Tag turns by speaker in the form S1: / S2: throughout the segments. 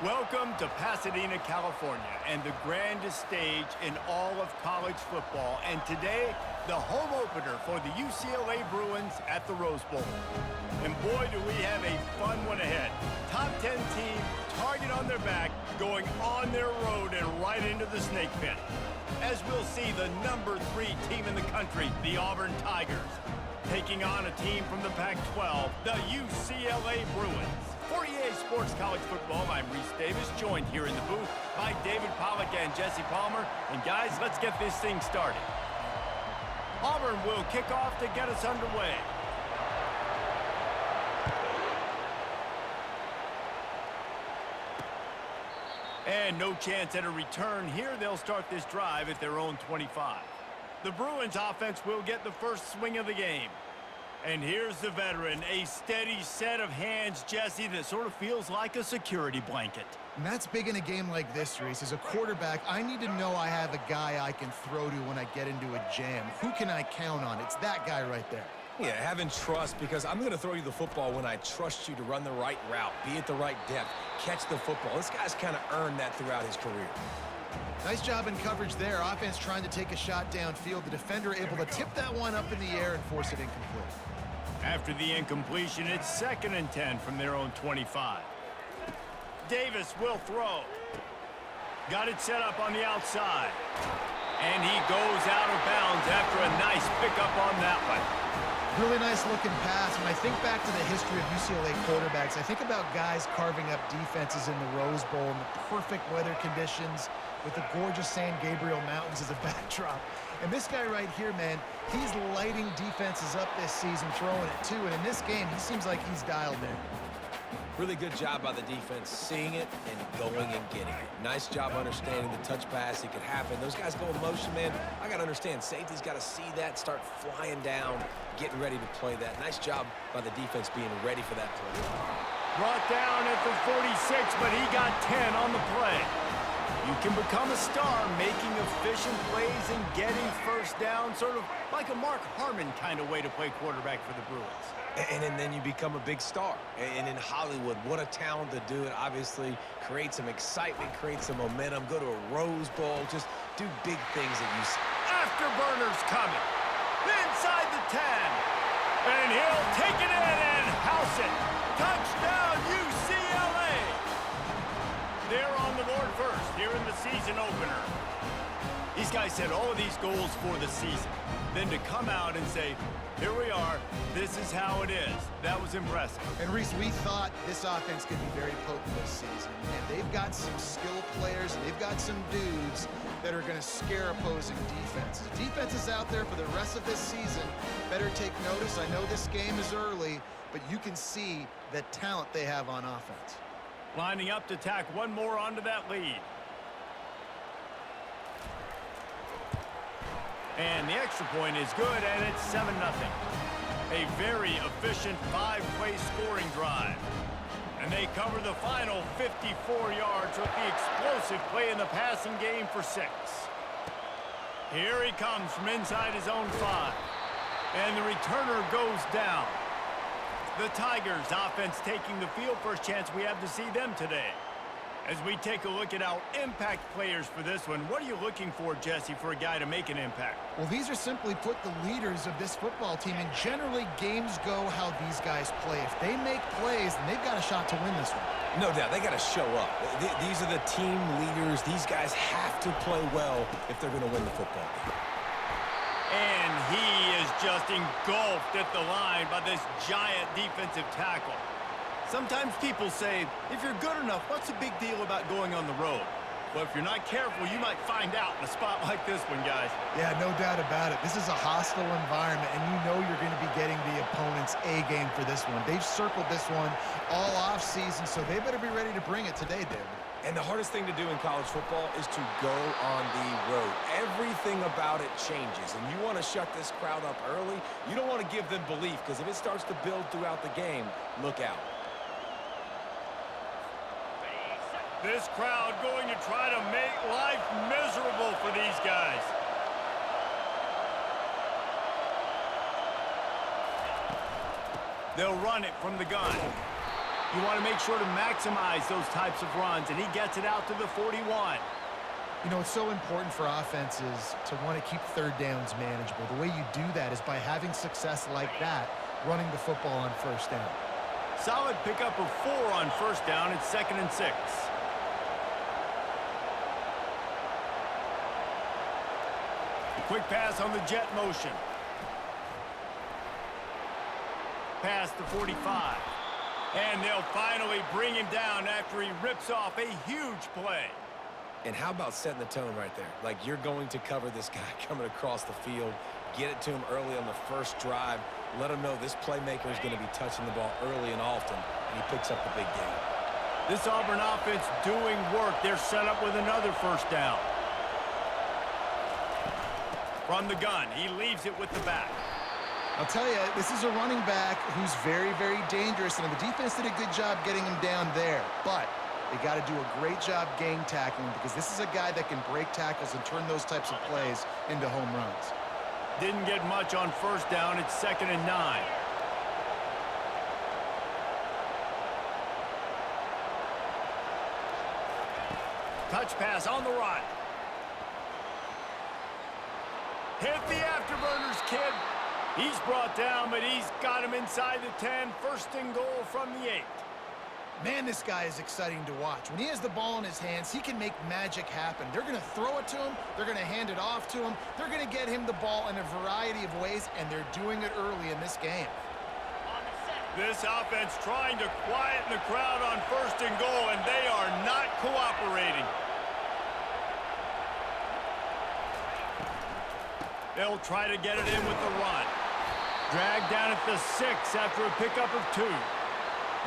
S1: Welcome to Pasadena, California, and the grandest stage in all of college football. And today, the home opener for the UCLA Bruins at the Rose Bowl. And boy, do we have a fun one ahead. Top 10 team, target on their back, going on their road and right into the snake pit. As we'll see, the number 3 team in the country, the Auburn Tigers, taking on a team from the Pac-12, the UCLA Bruins. For EA Sports College Football, I'm Reese Davis, joined here in the booth by David Pollack and Jesse Palmer. And guys, let's get this thing started. Auburn will kick off to get us underway. And no chance at a return here. They'll start this drive at their own 25. The Bruins offense will get the first swing of the game. And here's the veteran, a steady set of hands, Jesse, that sort of feels like a security blanket.
S2: And that's big in a game like this, Reese. As a quarterback, I need to know I have a guy I can throw to when I get into a jam. Who can I count on? It's that guy right there.
S3: Yeah, having trust, because I'm going to throw you the football when I trust you to run the right route, be at the right depth, catch the football. This guy's kind of earned that throughout his career.
S2: Nice job in coverage there. Offense trying to take a shot downfield. The defender able to tip that one up in the air and force it incomplete.
S1: After the incompletion, it's 2nd and 10 from their own 25. Davis will throw. Got it set up on the outside. And he goes out of bounds after a nice pickup on that one.
S2: Really nice looking pass. When I think back to the history of UCLA quarterbacks, I think about guys carving up defenses in the Rose Bowl in the perfect weather conditions with the gorgeous San Gabriel Mountains as a backdrop. And this guy right here, man, he's lighting defenses up this season, throwing it too. And in this game, he seems like he's dialed in.
S3: Really good job by the defense, seeing it and going and getting it. Nice job understanding the touch pass. It could happen. Those guys go in motion, man. I got to understand, safety's got to see that, start flying down, getting ready to play that. Nice job by the defense being ready for that play.
S1: Brought down at the 46, but he got 10 on the play. You can become a star making efficient plays and getting first down, sort of like a Mark Harmon kind of way to play quarterback for the Bruins.
S3: And then you become a big star. And in Hollywood, what a talent to do it. Obviously, create some excitement, create some momentum, go to a Rose Bowl, just do big things that you see.
S1: Afterburners coming. Inside the 10. And he'll take it in and house it. Touchdown, UCLA. They're on the board first here in the season opener. These guys set all of these goals for the season. Then to come out and say, here we are, this is how it is. That was impressive.
S2: And Reese, we thought this offense could be very potent this season. And they've got some skill players, and they've got some dudes that are going to scare opposing defenses. Defenses out there for the rest of this season better take notice. I know this game is early, but you can see the talent they have on offense.
S1: Lining up to tack one more onto that lead. And the extra point is good, and it's 7-0. A very efficient 5-play scoring drive. And they cover the final 54 yards with the explosive play in the passing game for 6. Here he comes from inside his own 5. And the returner goes down. The Tigers offense taking the field. First chance we have to see them today. As we take a look at our impact players for this one, what are you looking for, Jesse, for a guy to make an impact?
S2: Well, these are simply put the leaders of this football team, and generally games go how these guys play. If they make plays, then they've got a shot to win this one.
S3: No doubt, they got to show up. These are the team leaders. These guys have to play well if they're going to win the football game.
S1: And he is just engulfed at the line by this giant defensive tackle. Sometimes people say, if you're good enough, what's the big deal about going on the road? Well, if you're not careful, you might find out in a spot like this one, guys.
S2: Yeah, no doubt about it. This is a hostile environment, and you know you're going to be getting the opponent's A game for this one. They've circled this one all offseason, so they better be ready to bring it today, David.
S3: And the hardest thing to do in college football is to go on the road. Everything about it changes, and you want to shut this crowd up early. You don't want to give them belief, because if it starts to build throughout the game, look out.
S1: This crowd going to try to make life miserable for these guys. They'll run it from the gun. You want to make sure to maximize those types of runs, and he gets it out to the 41.
S2: You know, it's so important for offenses to want to keep third downs manageable. The way you do that is by having success like that, running the football on first down.
S1: Solid pickup of 4 on first down. It's 2nd and 6. Quick pass on the jet motion. Past the 45. And they'll finally bring him down after he rips off a huge play.
S3: And how about setting the tone right there? Like, you're going to cover this guy coming across the field, get it to him early on the first drive, let him know this playmaker is going to be touching the ball early and often, and he picks up the big game.
S1: This Auburn offense doing work. They're set up with another first down. From the gun, he leaves it with the back.
S2: I'll tell you, this is a running back who's very, very dangerous, and the defense did a good job getting him down there. But they got to do a great job gang tackling because this is a guy that can break tackles and turn those types of plays into home runs.
S1: Didn't get much on first down. It's 2nd and 9. Touch pass on the run. Hit the afterburners, kid. He's brought down, but he's got him inside the 10. 1st and goal from the 8.
S2: Man, this guy is exciting to watch. When he has the ball in his hands, he can make magic happen. They're going to throw it to him. They're going to hand it off to him. They're going to get him the ball in a variety of ways, and they're doing it early in this game.
S1: This offense trying to quieten the crowd on 1st and goal, and they are not cooperating. They'll try to get it in with the run. Dragged down at the 6 after a pickup of 2.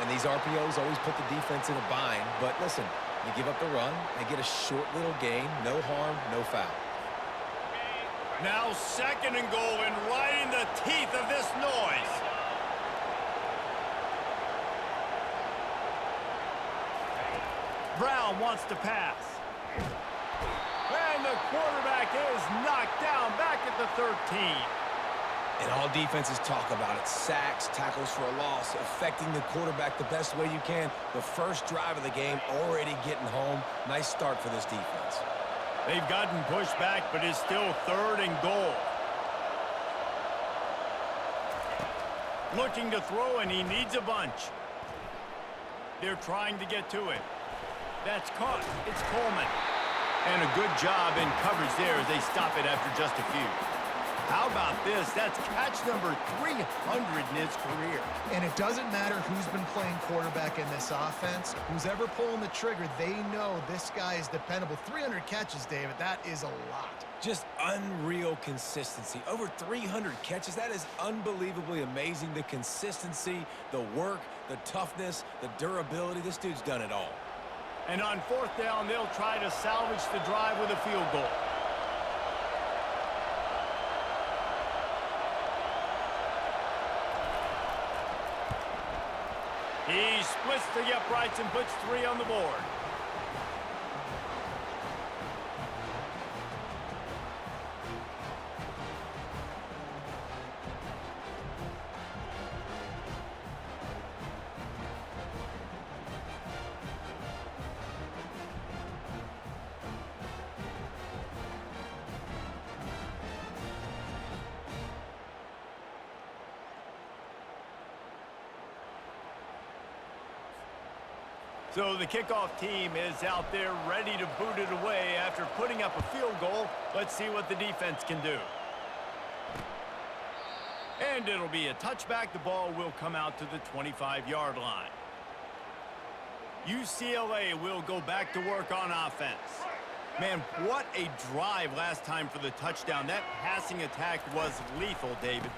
S3: And these RPOs always put the defense in a bind. But listen, you give up the run, they get a short little gain, no harm, no foul.
S1: Now 2nd and goal, and right in the teeth of this noise. Brown wants to pass. And the quarterback is knocked down back at the 13.
S3: And all defenses talk about it. Sacks, tackles for a loss, affecting the quarterback the best way you can. The first drive of the game already getting home. Nice start for this defense.
S1: They've gotten pushed back, but it's still 3rd and goal. Looking to throw, and he needs a bunch. They're trying to get to it. That's caught. It's Coleman. And a good job in coverage there as they stop it after just a few. How about this? That's catch number 300 in his career.
S2: And it doesn't matter who's been playing quarterback in this offense. Who's ever pulling the trigger, they know this guy is dependable. 300 catches, David, that is a lot.
S3: Just unreal consistency. Over 300 catches. That is unbelievably amazing. The consistency, the work, the toughness, the durability. This dude's done it all.
S1: And on 4th down, they'll try to salvage the drive with a field goal. He splits the uprights and puts 3 on the board. So the kickoff team is out there ready to boot it away after putting up a field goal. Let's see what the defense can do. And it'll be a touchback. The ball will come out to the 25-yard line. UCLA will go back to work on offense. Man, what a drive last time for the touchdown. That passing attack was lethal, David.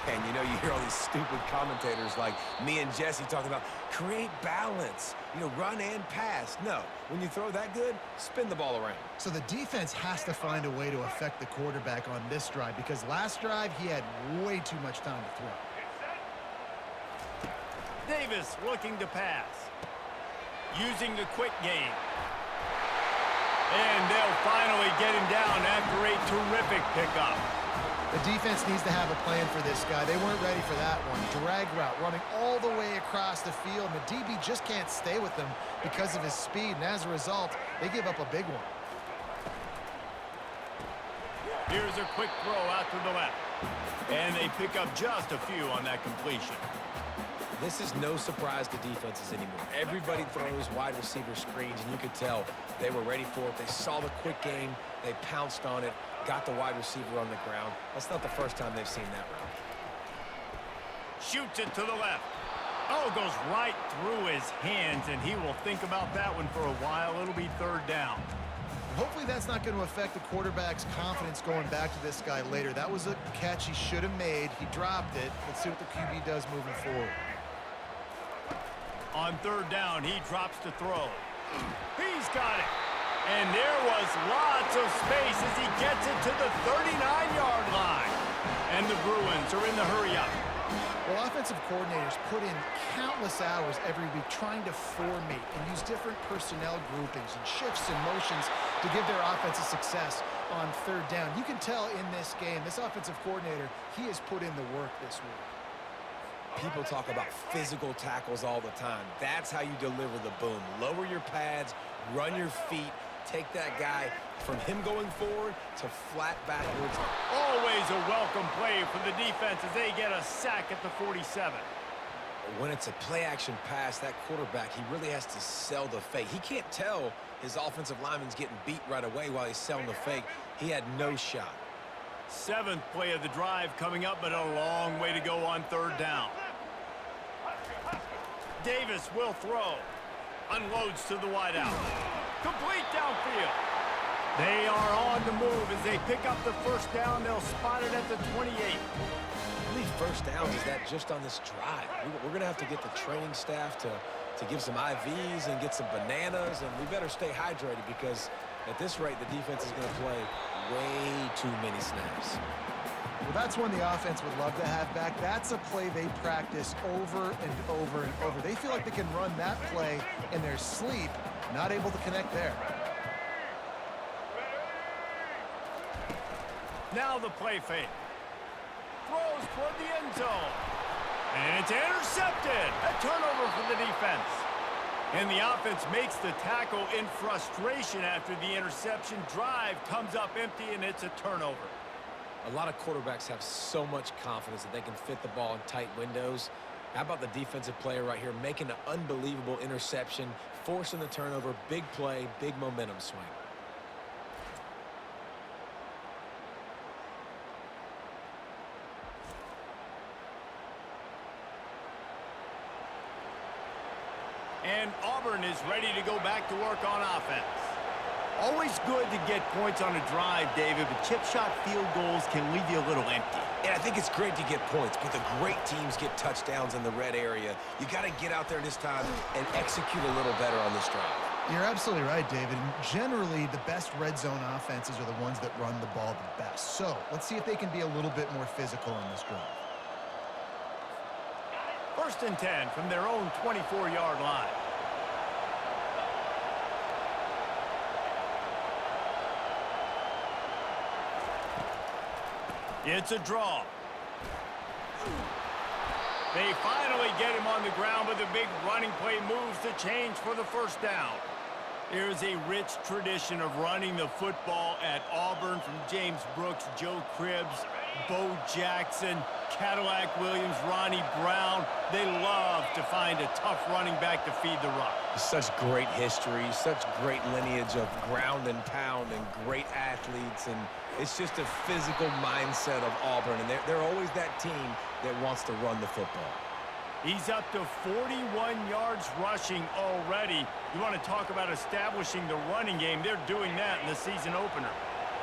S3: And you know, you hear all these stupid commentators like me and Jesse talking about create balance, you know, run and pass. No, when you throw that good, spin the ball around.
S2: So the defense has to find a way to affect the quarterback on this drive because last drive he had way too much time to throw.
S1: Davis looking to pass. Using the quick game. And they'll finally get him down after a terrific pickup.
S2: The defense needs to have a plan for this guy. They weren't ready for that one. Drag route running all the way across the field. And the DB just can't stay with them because of his speed. And as a result, they give up a big one.
S1: Here's a quick throw out to the left. And they pick up just a few on that completion.
S3: This is no surprise to defenses anymore. Everybody throws wide receiver screens, and you could tell they were ready for it. They saw the quick game. They pounced on it, got the wide receiver on the ground. That's not the first time they've seen that route.
S1: Shoots it to the left. Oh, goes right through his hands, and he will think about that one for a while. It'll be third down.
S2: Hopefully that's not going to affect the quarterback's confidence going back to this guy later. That was a catch he should have made. He dropped it. Let's see what the QB does moving forward.
S1: On third down, he drops to throw. He's got it. And there was lots of space as he gets it to the 39-yard line. And the Bruins are in the hurry-up.
S2: Well, offensive coordinators put in countless hours every week trying to formate and use different personnel groupings and shifts and motions to give their offensive success on third down. You can tell in this game, this offensive coordinator, he has put in the work this week.
S3: People talk about physical tackles all the time. That's how you deliver the boom. Lower your pads, run your feet, take that guy from him going forward to flat backwards.
S1: Always a welcome play for the defense as they get a sack at the 47.
S3: When it's a play-action pass, that quarterback, he really has to sell the fake. He can't tell his offensive lineman's getting beat right away while he's selling the fake. He had no shot.
S1: Seventh play of the drive coming up, but a long way to go on third down. Davis will throw. Unloads to the wideout. Complete downfield. They are on the move as they pick up the first down. They'll spot it at the 28.
S3: How many first downs is that just on this drive? We're going to have to get the training staff to give some IVs and get some bananas, and we better stay hydrated because at this rate, the defense is going to play way too many snaps.
S2: Well, that's one the offense would love to have back. That's a play they practice over and over and over. They feel like they can run that play in their sleep, not able to connect there.
S1: Now the play fake. Throws toward the end zone. And it's intercepted. A turnover for the defense. And the offense makes the tackle in frustration after the interception. Drive comes up empty, and it's a turnover.
S3: A lot of quarterbacks have so much confidence that they can fit the ball in tight windows. How about the defensive player right here making an unbelievable interception, forcing the turnover, big play, big momentum swing.
S1: And Auburn is ready to go back to work on offense. Always good to get points on a drive, David, but chip shot field goals can leave you a little empty.
S3: And I think it's great to get points, but the great teams get touchdowns in the red area. You got to get out there this time and execute a little better on this drive.
S2: You're absolutely right, David. Generally, the best red zone offenses are the ones that run the ball the best. So let's see if they can be a little bit more physical on this drive.
S1: 1st and 10 from their own 24-yard line. It's a draw. They finally get him on the ground, but the big running play moves the change for the first down. There's a rich tradition of running the football at Auburn from James Brooks, Joe Cribbs, Bo Jackson, Cadillac Williams, Ronnie Brown. They love to find a tough running back to feed the rock.
S3: Such great history, such great lineage of ground and pound and great athletes, and it's just a physical mindset of Auburn, and they're always that team that wants to run the football.
S1: He's up to 41 yards rushing already. You want to talk about establishing the running game. They're doing that in the season opener.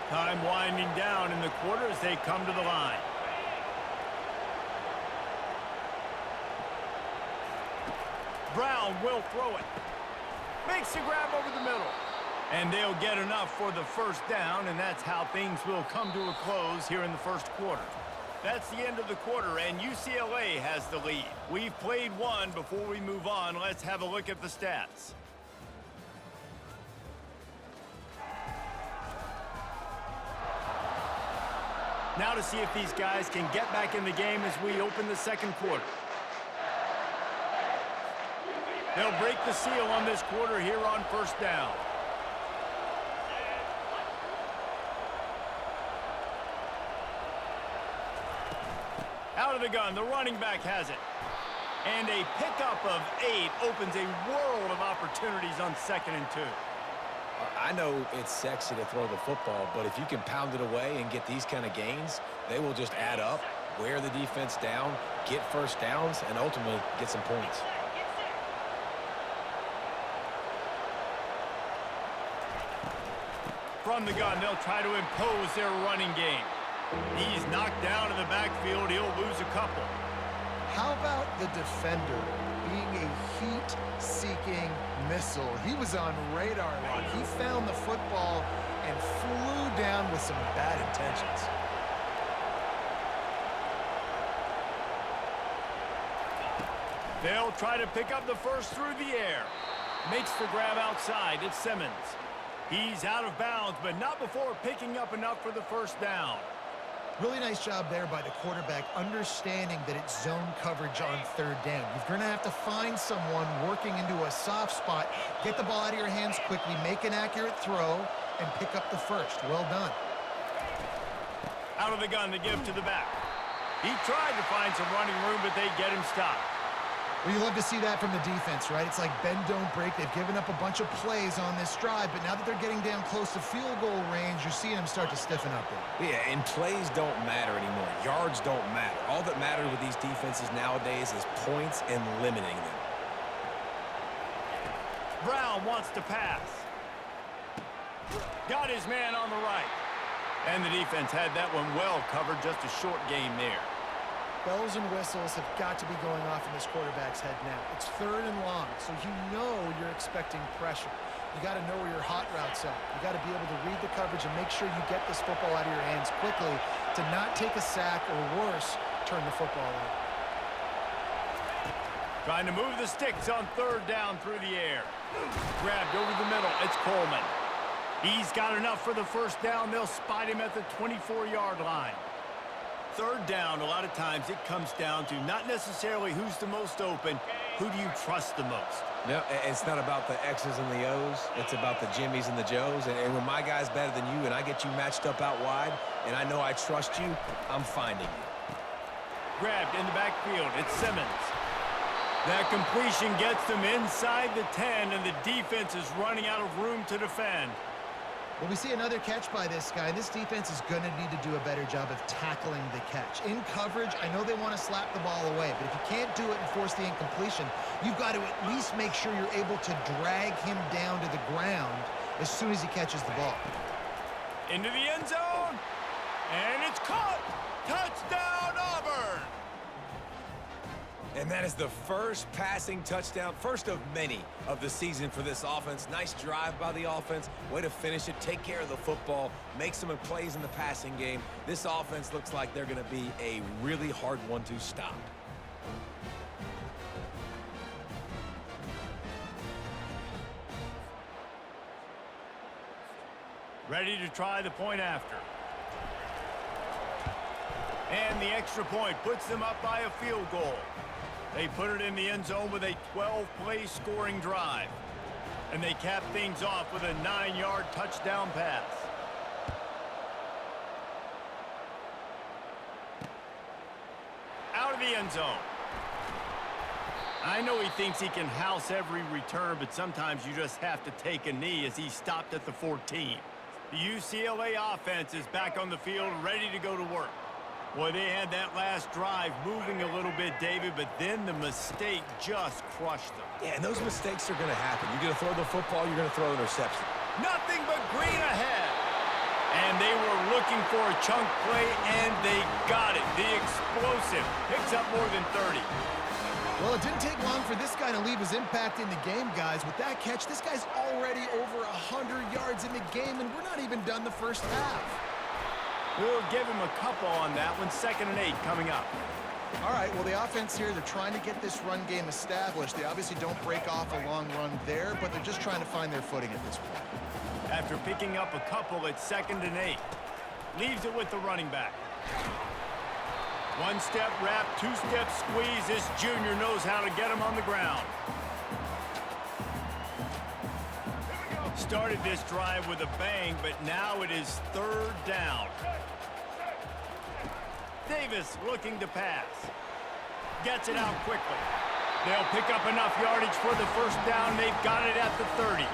S1: Time winding down in the quarter as they come to the line. Brown will throw it. Makes the grab over the middle. And they'll get enough for the first down, and that's how things will come to a close here in the first quarter. That's the end of the quarter, and UCLA has the lead. We've played one. Before we move on, let's have a look at the stats. Now to see if these guys can get back in the game as we open the second quarter. They'll break the seal on this quarter here on first down. Out of the gun, the running back has it. And a pickup of 8 opens a world of opportunities on 2nd and 2.
S3: I know it's sexy to throw the football, but if you can pound it away and get these kind of gains, they will just add up, wear the defense down, get first downs, and ultimately get some points.
S1: From the gun, they'll try to impose their running game. He's knocked down in the backfield. He'll lose a couple.
S2: How about the defender being a heat-seeking missile? He was on radar line. He found the football and flew down with some bad intentions.
S1: They'll try to pick up the first through the air. Makes the grab outside. It's Simmons. He's out of bounds, but not before picking up enough for the first down.
S2: Really nice job there by the quarterback, understanding that it's zone coverage on 3rd down. You're going to have to find someone working into a soft spot, get the ball out of your hands quickly, make an accurate throw, and pick up the first. Well done.
S1: Out of the gun to give to the back. He tried to find some running room, but they get him stopped.
S2: Well, you love to see that from the defense, right? It's like bend, don't break. They've given up a bunch of plays on this drive, but now that they're getting down close to field goal range, you're seeing them start to stiffen up there.
S3: Yeah, and plays don't matter anymore. Yards don't matter. All that matters with these defenses nowadays is points and limiting them.
S1: Brown wants to pass. Got his man on the right. And the defense had that one well covered, just a short game there.
S2: Bells and whistles have got to be going off in this quarterback's head now. It's 3rd and long, so you know you're expecting pressure. You got to know where your hot routes are. You got to be able to read the coverage and make sure you get this football out of your hands quickly to not take a sack or worse, turn the football over.
S1: Trying to move the sticks on 3rd down through the air. Grabbed over the middle. It's Coleman. He's got enough for the first down. They'll spot him at the 24-yard line. 3rd down, a lot of times it comes down to not necessarily who's the most open, who do you trust the most?
S3: No, it's not about the X's and the O's. It's about the Jimmys and the Joes. And when my guy's better than you and I get you matched up out wide and I know I trust you, I'm finding you.
S1: Grabbed in the backfield. It's Simmons. That completion gets them inside the 10, and the defense is running out of room to defend.
S2: Well, we see another catch by this guy. This defense is going to need to do a better job of tackling the catch. In coverage, I know they want to slap the ball away, but if you can't do it and force the incompletion, you've got to at least make sure you're able to drag him down to the ground as soon as he catches the ball.
S1: Into the end zone, and it's caught. Touchdown, Auburn!
S3: And that is the first passing touchdown, first of many of the season for this offense. Nice drive by the offense. Way to finish it, take care of the football, make some plays in the passing game. This offense looks like they're going to be a really hard one to stop.
S1: Ready to try the point after. And the extra point puts them up by a field goal. They put it in the end zone with a 12-play scoring drive. And they cap things off with a 9-yard touchdown pass. Out of the end zone. I know he thinks he can house every return, but sometimes you just have to take a knee as he stopped at the 14. The UCLA offense is back on the field, ready to go to work. Boy, they had that last drive moving a little bit, David, but then the mistake just crushed them.
S3: Yeah, and those mistakes are going to happen. You're going to throw the football, you're going to throw an interception.
S1: Nothing but green ahead. And they were looking for a chunk play, and they got it. The explosive picks up more than 30.
S2: Well, it didn't take long for this guy to leave his impact in the game, guys. With that catch, this guy's already over 100 yards in the game, and we're not even done the first half.
S1: We'll give him a couple on that one. 2nd and 8 coming up.
S2: All right, well, the offense here, they're trying to get this run game established. They obviously don't break off a long run there, but they're just trying to find their footing at this point.
S1: After picking up a couple, it's 2nd and 8. Leaves it with the running back. One-step wrap, two-step squeeze. This junior knows how to get him on the ground. Started this drive with a bang, but now it is third down. Davis looking to pass. Gets it out quickly. They'll pick up enough yardage for the first down. They've got it at the 30.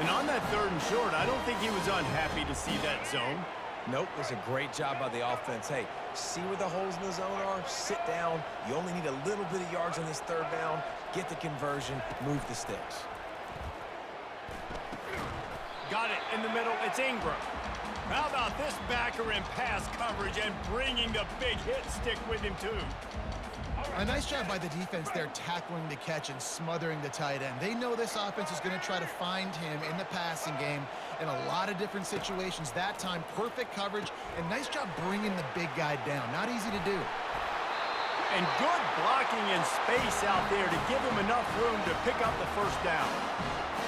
S1: And on that third and short, I don't think he was unhappy to see that zone.
S3: Nope, it was a great job by the offense. Hey, see where the holes in the zone are? Sit down. You only need a little bit of yards on this third down. Get the conversion. Move the sticks.
S1: Got it in the middle. It's Ingram. How about this backer in pass coverage and bringing the big hit stick with him, too?
S2: A nice job by the defense there, tackling the catch and smothering the tight end. They know this offense is going to try to find him in the passing game in a lot of different situations. That time, perfect coverage, and nice job bringing the big guy down. Not easy to do.
S1: And good blocking in space out there to give him enough room to pick up the first down.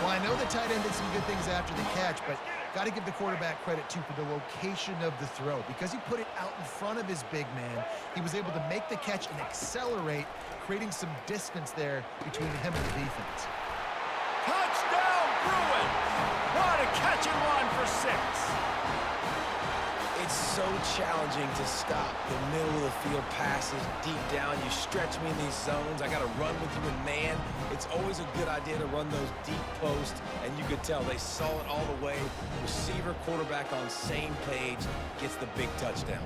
S2: Well, I know the tight end did some good things after the catch, but got to give the quarterback credit, too, for the location of the throw. Because he put it out in front of his big man, he was able to make the catch and accelerate, creating some distance there between him and the defense.
S1: Touchdown, Bruins! What a catch and run for 6.
S3: It's so challenging to stop the middle of the field passes deep down. You stretch me in these zones. I got to run with you in man. It's always a good idea to run those deep posts, and you could tell they saw it all the way. Receiver, quarterback on same page, gets the big touchdown.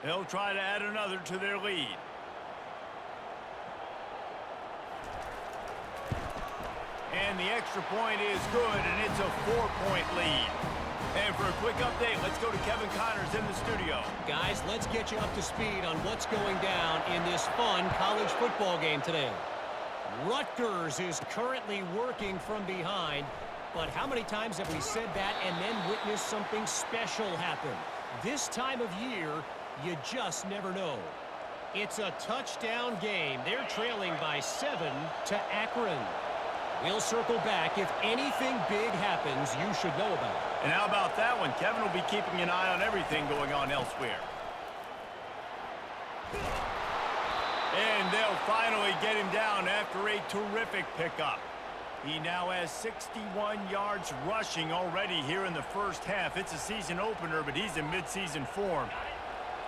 S1: They'll try to add another to their lead. And the extra point is good, and it's a 4-point lead. And for a quick update, let's go to Kevin Connors in the studio.
S4: Guys, let's get you up to speed on what's going down in this fun college football game today. Rutgers is currently working from behind, but how many times have we said that and then witnessed something special happen? This time of year, you just never know. It's a touchdown game. They're trailing by 7 to Akron. We'll circle back. If anything big happens, you should know about it.
S1: And how about that one? Kevin will be keeping an eye on everything going on elsewhere. And they'll finally get him down after a terrific pickup. He now has 61 yards rushing already here in the first half. It's a season opener, but he's in midseason form.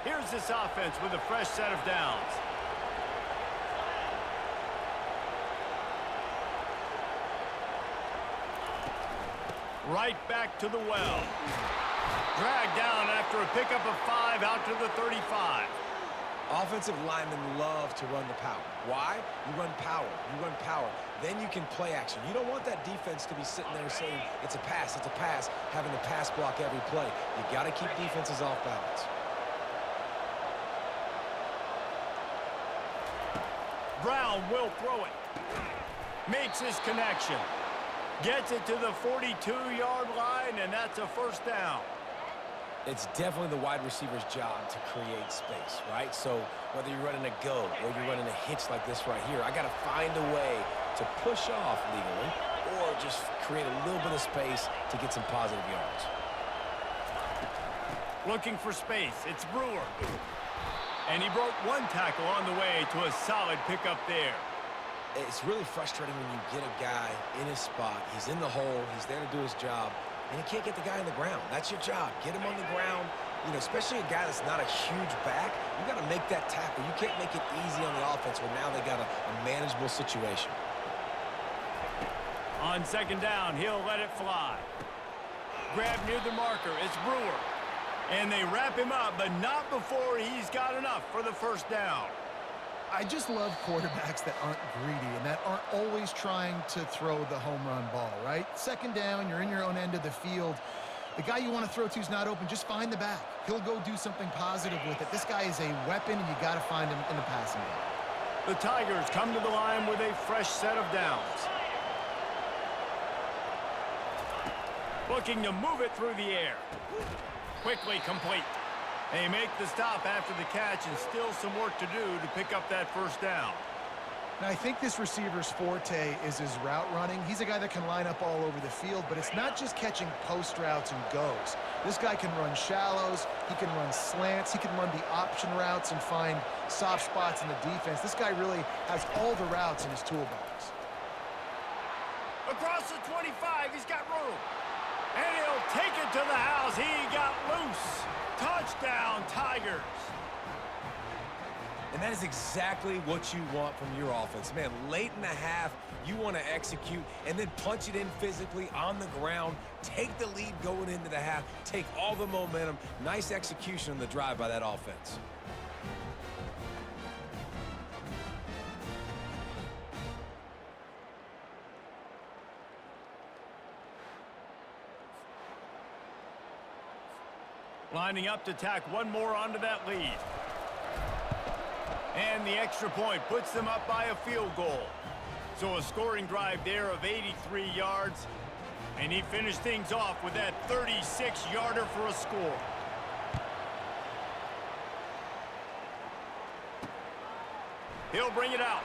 S1: Here's this offense with a fresh set of downs. Right back to the well. Dragged down after a pickup of 5 out to the 35.
S3: Offensive linemen love to run the power. Why? You run power. You run power. Then you can play action. You don't want that defense to be sitting there saying, it's a pass, having to pass block every play. You got to keep defenses off balance.
S1: Brown will throw it. Makes his connection. Gets it to the 42-yard line, and that's a first down.
S3: It's definitely the wide receiver's job to create space, right? So whether you're running a go or you're running a hitch like this right here, I got to find a way to push off legally or just create a little bit of space to get some positive yards.
S1: Looking for space. It's Brewer. And he broke one tackle on the way to a solid pickup there.
S3: It's really frustrating when you get a guy in his spot. He's in the hole. He's there to do his job. And you can't get the guy on the ground. That's your job. Get him on the ground. You know, especially a guy that's not a huge back. You got to make that tackle. You can't make it easy on the offense where now they got a manageable situation.
S1: On second down, he'll let it fly. Grab near the marker. It's Brewer. And they wrap him up, but not before he's got enough for the first down.
S2: I just love quarterbacks that aren't greedy and that aren't always trying to throw the home run ball, right? Second down, you're in your own end of the field. The guy you want to throw to is not open. Just find the back. He'll go do something positive with it. This guy is a weapon, and you got to find him in the passing game.
S1: The Tigers come to the line with a fresh set of downs. Looking to move it through the air. Quickly complete. They make the stop after the catch and still some work to do to pick up that first down.
S2: Now, I think this receiver's forte is his route running. He's a guy that can line up all over the field, but it's not just catching post routes and goes. This guy can run shallows, he can run slants, he can run the option routes and find soft spots in the defense. This guy really has all the routes in his toolbox.
S1: Across the 25, he's got room. And he'll take it to the house. He got loose. Touchdown, Tigers.
S3: And that is exactly what you want from your offense. Man, late in the half, you want to execute and then punch it in physically on the ground, take the lead going into the half, take all the momentum. Nice execution on the drive by that offense.
S1: Lining up to tack one more onto that lead. And the extra point puts them up by a field goal. So a scoring drive there of 83 yards. And he finished things off with that 36-yarder for a score. He'll bring it out.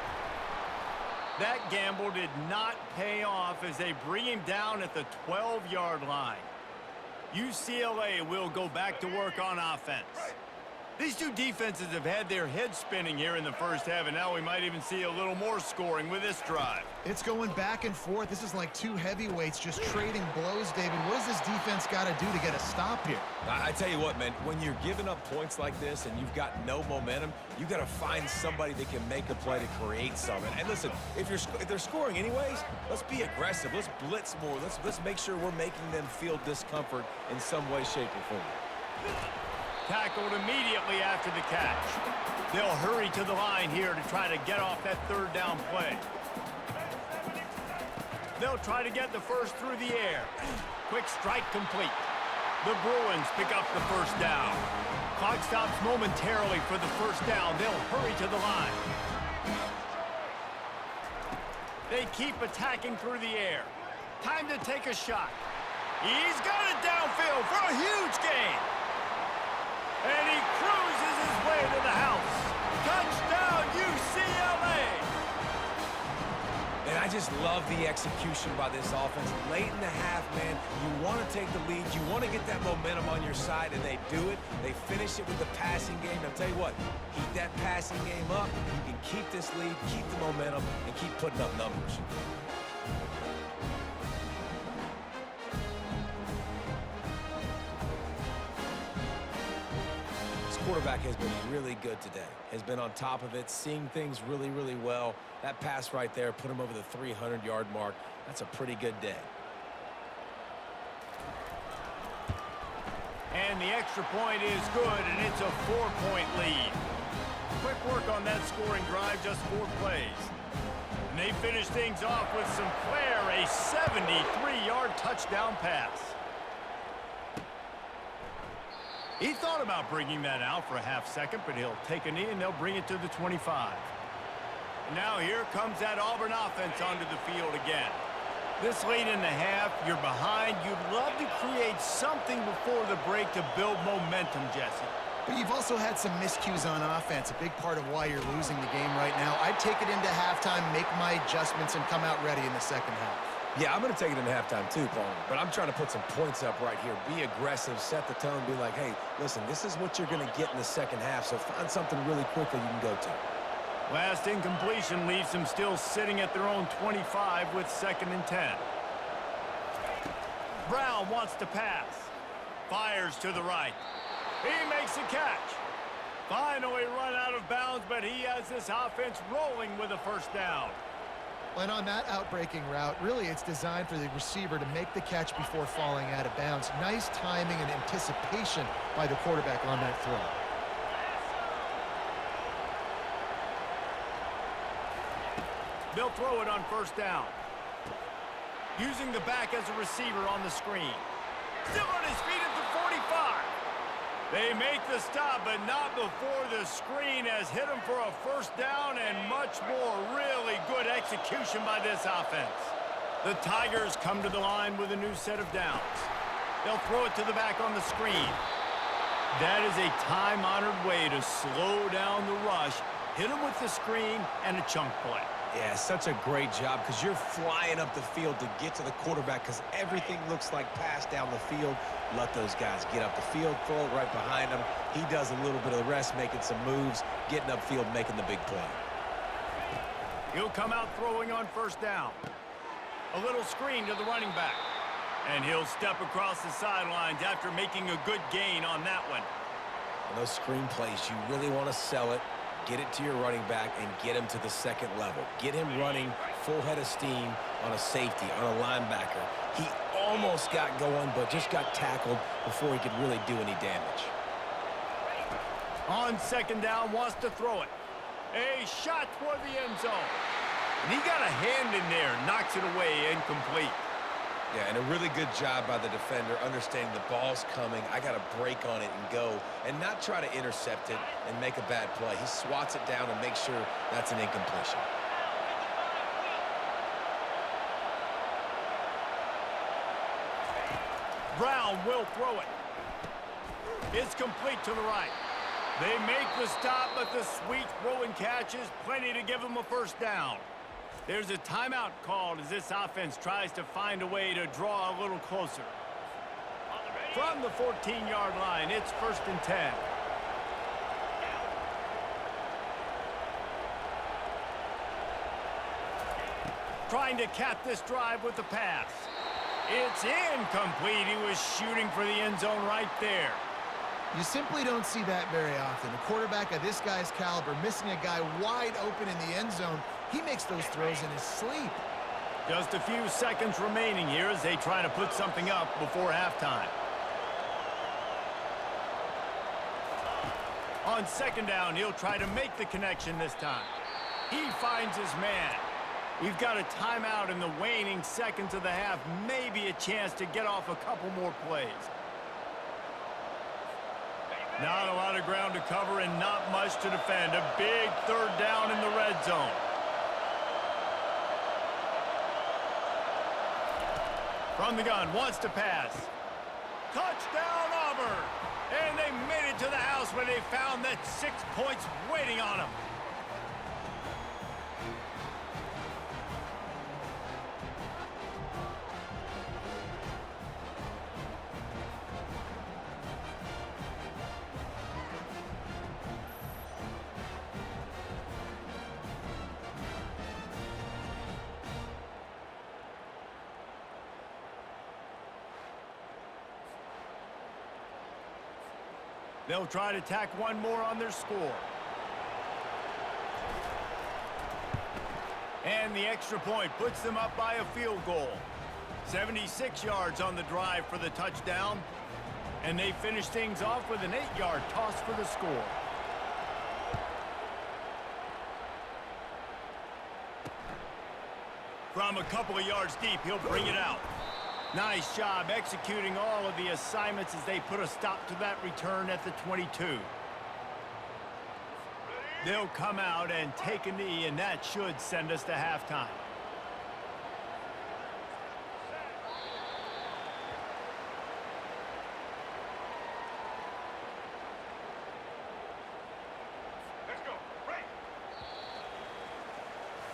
S1: That gamble did not pay off as they bring him down at the 12-yard line. UCLA will go back to work on offense. These two defenses have had their heads spinning here in the first half, and now we might even see a little more scoring with this drive.
S2: It's going back and forth. This is like two heavyweights just trading blows, David. What does this defense got to do to get a stop here?
S3: I tell you what, man, when you're giving up points like this and you've got no momentum, you got to find somebody that can make a play to create something. And listen, if they're scoring anyways, let's be aggressive. Let's blitz more. Let's make sure we're making them feel discomfort in some way, shape, or form.
S1: Tackled immediately after the catch. They'll hurry to the line here to try to get off that third down play. They'll try to get the first through the air. Quick strike complete. The Bruins pick up the first down. Clock stops momentarily for the first down. They'll hurry to the line. They keep attacking through the air. Time to take a shot. He's got it downfield for a huge gain. And he cruises his way to the house. Touchdown, UCLA!
S3: And I just love the execution by this offense. Late in the half, man, you want to take the lead. You want to get that momentum on your side, and they do it. They finish it with the passing game. I'll tell you what, keep that passing game up. You can keep this lead, keep the momentum, and keep putting up numbers. Quarterback has been really good today. Has been on top of it, seeing things really, really well. That pass right there put him over the 300-yard mark. That's a pretty good day.
S1: And the extra point is good, and it's a 4-point lead. Quick work on that scoring drive, just 4 plays. And they finish things off with some flair, a 73-yard touchdown pass. He thought about bringing that out for a half second, but he'll take a knee and they'll bring it to the 25. Now here comes that Auburn offense onto the field again. This late in the half, you're behind. You'd love to create something before the break to build momentum, Jesse.
S2: But you've also had some miscues on offense, a big part of why you're losing the game right now. I'd take it into halftime, make my adjustments, and come out ready in the second half.
S3: Yeah, I'm going to take it into halftime too, Paul. But I'm trying to put some points up right here. Be aggressive, set the tone, be like, hey, listen, this is what you're going to get in the second half, so find something really quickly you can go to.
S1: Last incompletion leaves them still sitting at their own 25 with 2nd and 10. Brown wants to pass. Fires to the right. He makes a catch. Finally run out of bounds, but he has this offense rolling with a first down.
S2: And on that outbreaking route, really it's designed for the receiver to make the catch before falling out of bounds. Nice timing and anticipation by the quarterback on that throw.
S1: They'll throw it on first down. Using the back as a receiver on the screen. Still on his feet at the 45. They make the stop, but not before the screen has hit him for a first down and much more. Really good execution by this offense. The Tigers come to the line with a new set of downs. They'll throw it to the back on the screen. That is a time-honored way to slow down the rush, hit him with the screen, and a chunk play.
S3: Yeah, such a great job because you're flying up the field to get to the quarterback because everything looks like pass down the field. Let those guys get up the field, throw it right behind him. He does a little bit of the rest, making some moves, getting upfield, making the big play.
S1: He'll come out throwing on first down. A little screen to the running back. And he'll step across the sidelines after making a good gain on that one.
S3: And those screen plays, you really want to sell it, get it to your running back, and get him to the second level. Get him running full head of steam on a safety, on a linebacker. He almost got going, but just got tackled before he could really do any damage.
S1: On second down, wants to throw it. A shot toward the end zone. And he got a hand in there, knocks it away, incomplete.
S3: Yeah, and a really good job by the defender understanding the ball's coming. I got to break on it and go and not try to intercept it and make a bad play. He swats it down and makes sure that's an incompletion.
S1: Brown will throw it. It's complete to the right. They make the stop, but the sweet throw and catch is plenty to give them a first down. There's a timeout called as this offense tries to find a way to draw a little closer. From the 14-yard line, it's 1st and 10. Trying to cap this drive with the pass. It's incomplete. He was shooting for the end zone right there.
S2: You simply don't see that very often. A quarterback of this guy's caliber missing a guy wide open in the end zone. He makes those throws in his sleep.
S1: Just a few seconds remaining here as they try to put something up before halftime. On second down, he'll try to make the connection this time. He finds his man. We've got a timeout in the waning seconds of the half. Maybe a chance to get off a couple more plays. Not a lot of ground to cover and not much to defend. A big third down in the red zone. From the gun, wants to pass. Touchdown, Auburn! And they made it to the house where they found that 6 points waiting on them. They'll try to tack one more on their score. And the extra point puts them up by a field goal. 76 yards on the drive for the touchdown. And they finish things off with an 8-yard toss for the score. From a couple of yards deep, he'll bring it out. Nice job executing all of the assignments as they put a stop to that return at the 22. They'll come out and take a knee, and that should send us to halftime. Let's go. Right.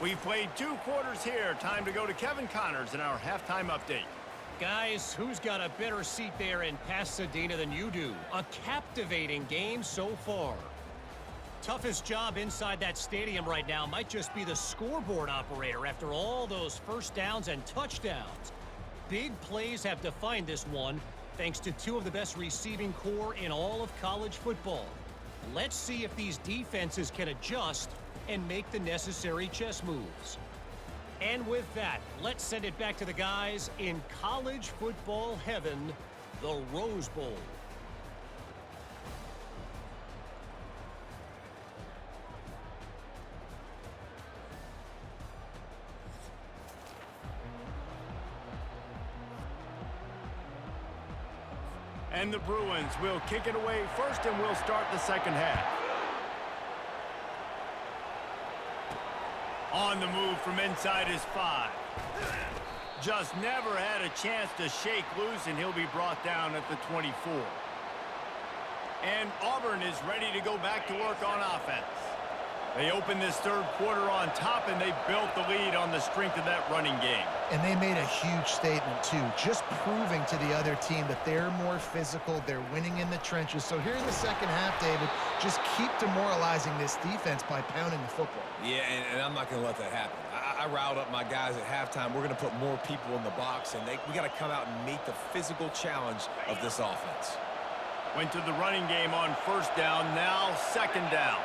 S1: We've played 2 quarters here. Time to go to Kevin Connors in our halftime update.
S4: Guys, who's got a better seat there in Pasadena than you do? A captivating game so far. Toughest job inside that stadium right now might just be the scoreboard operator after all those first downs and touchdowns. Big plays have defined this one, thanks to 2 of the best receiving corps in all of college football. Let's see if these defenses can adjust and make the necessary chess moves. And with that, let's send it back to the guys in college football heaven, the Rose Bowl.
S1: And the Bruins will kick it away first, and we'll start the second half. On the move from inside his 5. Just never had a chance to shake loose, and he'll be brought down at the 24. And Auburn is ready to go back to work on offense. They opened this third quarter on top, and they built the lead on the strength of that running game.
S2: And they made a huge statement, too, just proving to the other team that they're more physical, they're winning in the trenches. So here in the second half, David, just keep demoralizing this defense by pounding the football.
S3: Yeah, and I'm not going to let that happen. I riled up my guys at halftime. We're going to put more people in the box, and we got to come out and meet the physical challenge of this offense.
S1: Went to the running game on first down, now second down.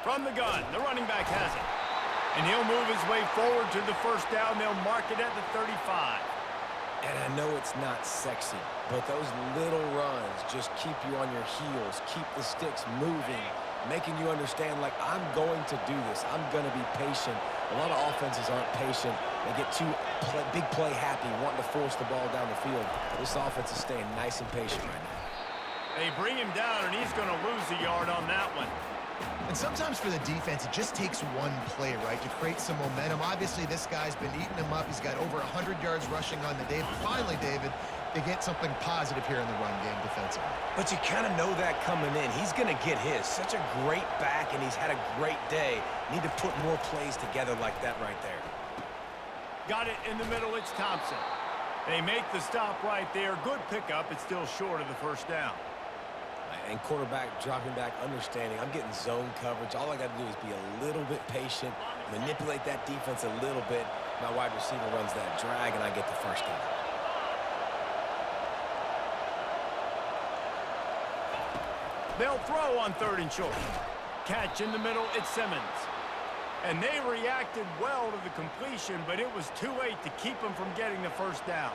S1: From the gun, the running back has it. And he'll move his way forward to the first down. They'll mark it at the 35.
S3: And I know it's not sexy, but those little runs just keep you on your heels, keep the sticks moving, making you understand, like, I'm going to do this. I'm going to be patient. A lot of offenses aren't patient. They get too big play happy, wanting to force the ball down the field. This offense is staying nice and patient right now.
S1: They bring him down, and he's going to lose a yard on that one.
S2: And sometimes for the defense, it just takes one play, right, to create some momentum. Obviously, this guy's been eating him up. He's got over 100 yards rushing on the day. But finally, David, they get something positive here in the run game defensively.
S3: But you kind of know that coming in. He's going to get his. Such a great back, and he's had a great day. Need to put more plays together like that right there.
S1: Got it in the middle. It's Thompson. They make the stop right there. Good pickup. It's still short of the first down.
S3: And quarterback dropping back, understanding. I'm getting zone coverage. All I got to do is be a little bit patient, manipulate that defense a little bit. My wide receiver runs that drag, and I get the first down.
S1: They'll throw on third and short. Catch in the middle. It's Simmons. And they reacted well to the completion, but it was too late to keep them from getting the first down.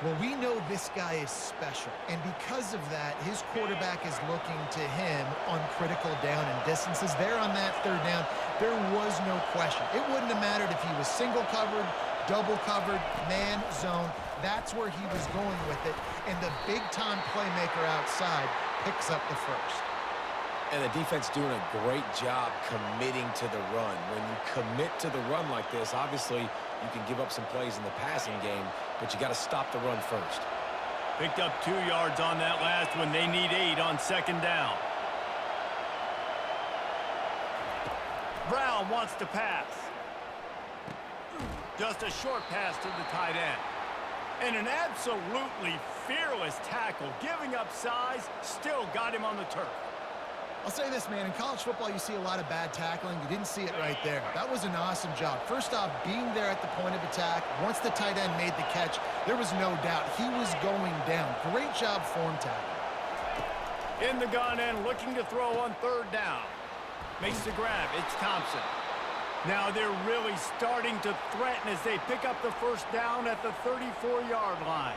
S2: Well, we know this guy is special, and because of that, his quarterback is looking to him on critical down and distances. There on that third down, there was no question. It wouldn't have mattered if he was single covered, double covered, man, zone. That's where he was going with it, and the big-time playmaker outside picks up the first.
S3: And the defense doing a great job committing to the run. When you commit to the run like this, obviously you can give up some plays in the passing game, but you got to stop the run first.
S1: Picked up 2 yards on that last one. They need 8 on second down. Brown wants to pass. Just a short pass to the tight end. And an absolutely fearless tackle, giving up size, still got him on the turf.
S2: I'll say this, man, in college football, you see a lot of bad tackling. You didn't see it right there. That was an awesome job. First off, being there at the point of attack. Once the tight end made the catch, there was no doubt he was going down. Great job form tackle.
S1: In the gun and looking to throw on third down. Makes the grab. It's Thompson. Now they're really starting to threaten as they pick up the first down at the 34-yard line.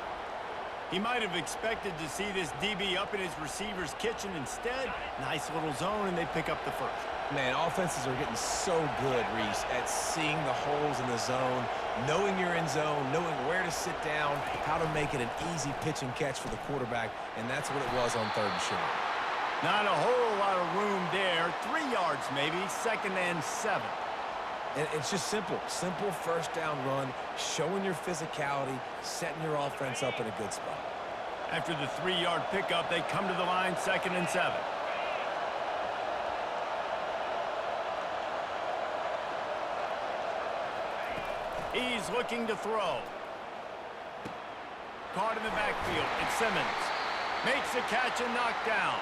S1: He might have expected to see this DB up in his receiver's kitchen. Instead, nice little zone, and they pick up the first.
S3: Man, offenses are getting so good, Reese, at seeing the holes in the zone, knowing you're in zone, knowing where to sit down, how to make it an easy pitch and catch for the quarterback, and that's what it was on third and short.
S1: Not a whole lot of room there. 3 yards maybe, second and 7.
S3: And it's just simple first down run, showing your physicality, setting your offense up in a good spot.
S1: After the 3-yard pickup, they come to the line, second and 7. He's looking to throw. Caught in the backfield. It's Simmons. Makes a catch and knocked down.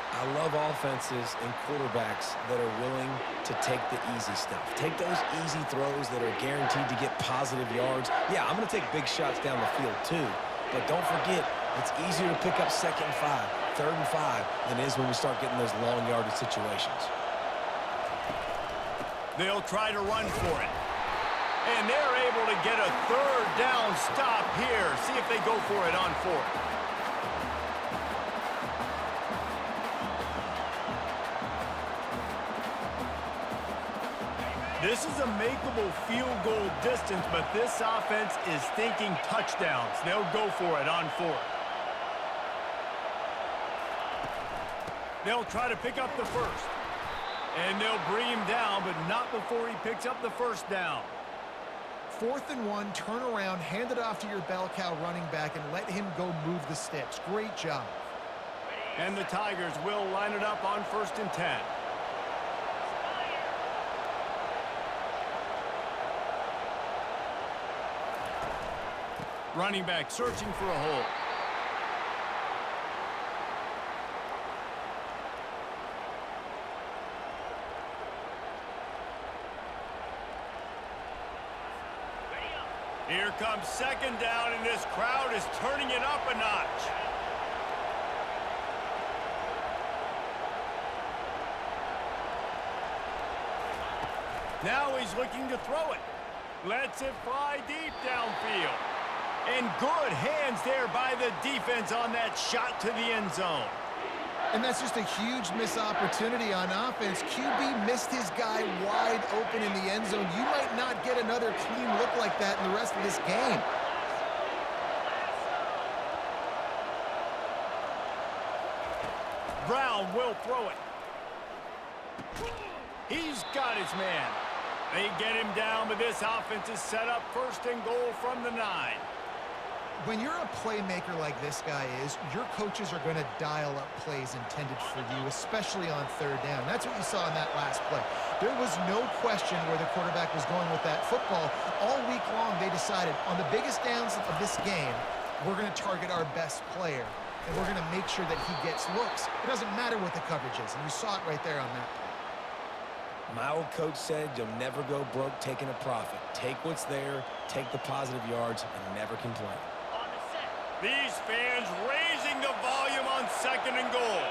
S3: I love offenses and quarterbacks that are willing to take the easy stuff. Take those easy throws that are guaranteed to get positive yards. Yeah, I'm going to take big shots down the field too. But don't forget, it's easier to pick up second and 5, third and 5 than it is when we start getting those long yardage situations.
S1: They'll try to run for it. And they're able to get a third down stop here. See if they go for it on fourth. This is a makeable field goal distance, but this offense is thinking touchdowns. They'll go for it on fourth. They'll try to pick up the first. And they'll bring him down, but not before he picks up the first down.
S2: 4th and 1, turn around, hand it off to your bell cow running back, and let him go move the sticks. Great job.
S1: And the Tigers will line it up on 1st and 10. Running back searching for a hole. Here comes 2nd down, and this crowd is turning it up a notch. Now he's looking to throw it. Lets it fly deep downfield. And good hands there by the defense on that shot to the end zone.
S2: And that's just a huge missed opportunity on offense. QB missed his guy wide open in the end zone. You might not get another clean look like that in the rest of this game.
S1: Brown will throw it. He's got his man. They get him down, but this offense is set up 1st and goal from the 9.
S2: When you're a playmaker like this guy is, your coaches are going to dial up plays intended for you, especially on 3rd down. That's what you saw in that last play. There was no question where the quarterback was going with that football. All week long, they decided on the biggest downs of this game, we're going to target our best player, and we're going to make sure that he gets looks. It doesn't matter what the coverage is, and you saw it right there on that play.
S3: My old coach said you'll never go broke taking a profit. Take what's there, take the positive yards, and never complain.
S1: These fans raising the volume on 2nd and goal.